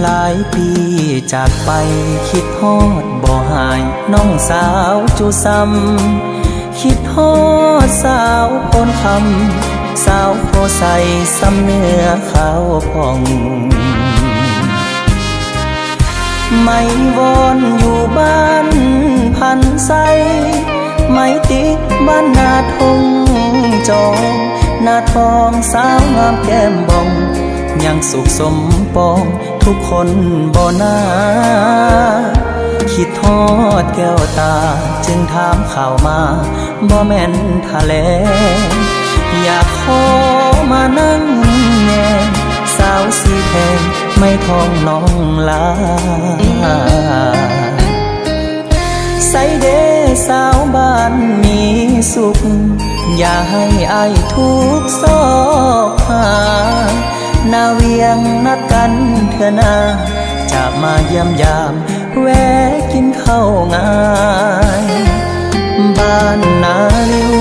หลายปีจากไปคิดฮอดบ่หายน้องสาวจูซ้ำคิดฮอดสาวโพนคำสาวโพใสซ้ำเนื้อขาวผ่องไม่วอนอยู่บ้านพันไซไม่ติ๊กบ้านนาทงจองนาทองสาวงามแก้มบองยังสุขสมปองทุกคนบ่นาคิดทอดแก้วตาจึงถามข่าวมาบ่แม่นทะเลอยากขอมานั่งแนสาวสีแทนไม่ท้องน้องลาใส่เดสาวบ้านมีสุขอย่าให้อายทุกซอกหานาเวียงนัดกันเถอะนาจะมาเยี่ยมยามแวะกินข้าวงายบ้านนาลิว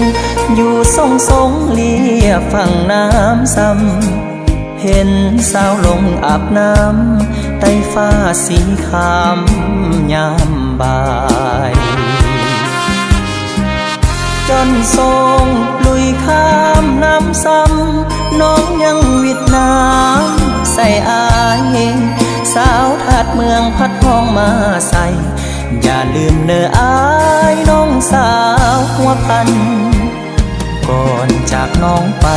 อยู่สงเลียฝั่งน้ำซ้ำเห็นสาวลงอาบน้ำใต้ฟ้าสีขามยามบ่ายจนทรงลุยข้ามน้ำซ้ำน้องยังวิดน้ำใส่อายสาวถาดเมืองพัดห้องมาใส่อย่าลืมเนื้ออายน้องสาวหัวพันก่อนจากน้องไป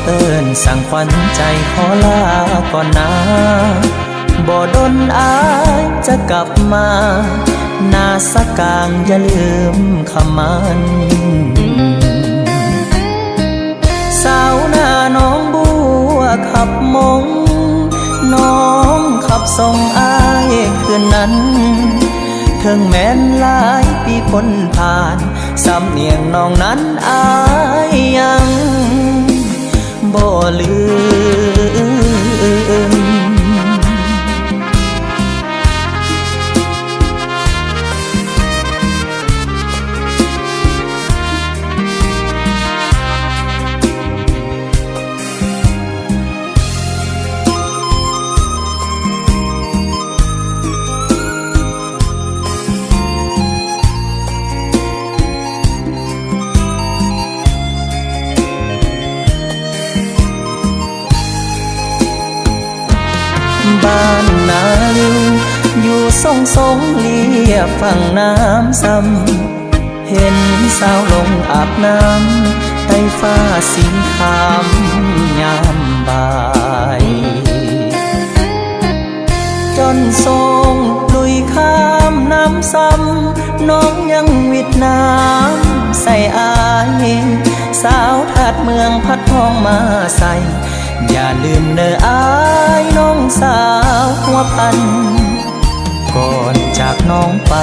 เอิ้นสั่งขวัญใจขอลาก่อนนะบ่ดนอายจะกลับมานาสกางอย่าลืมคำมันสาวหน้าน้องบัวขับมงน้องขับส่งอายคืนนั้นถึงแม้นหลายปีพ้นผ่านสำเนียงน้องนั้นอายยังบ่ลืมบ้านนาลิวอยู่สงเลียฝั่งน้ำซ้ำเห็นสาวลงอาบน้ำใต้ฟ้าสีขามยามบ่ายจนทรงลุยข้ามน้ำซ้ำน้องยังวิดน้ำใส่อายสาวถาดเมืองพัดห้องมาใส่อย่าลืมเนื้ออายน้องสาวหัวพันก่อนจากน้องไป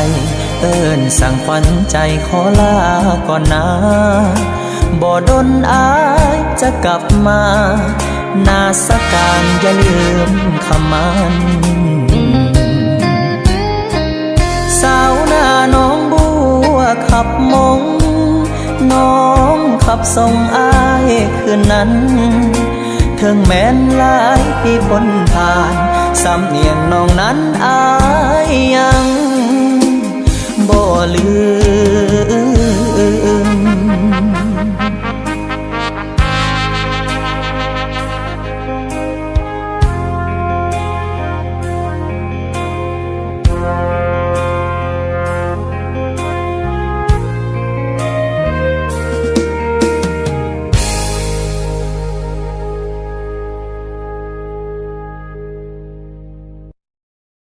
เอิ้นสั่งขวัญใจขอลาก่อนนะบ่ดนอายจะกลับมานาสกางอย่าลืมคำมันสาวหน้าน้องบัวขับมงน้องขับส่งอายคืนนั้นถึงแม้นหลายปีพ้นผ่านสำเนียงน้องนั้นอายยังบ่ลืม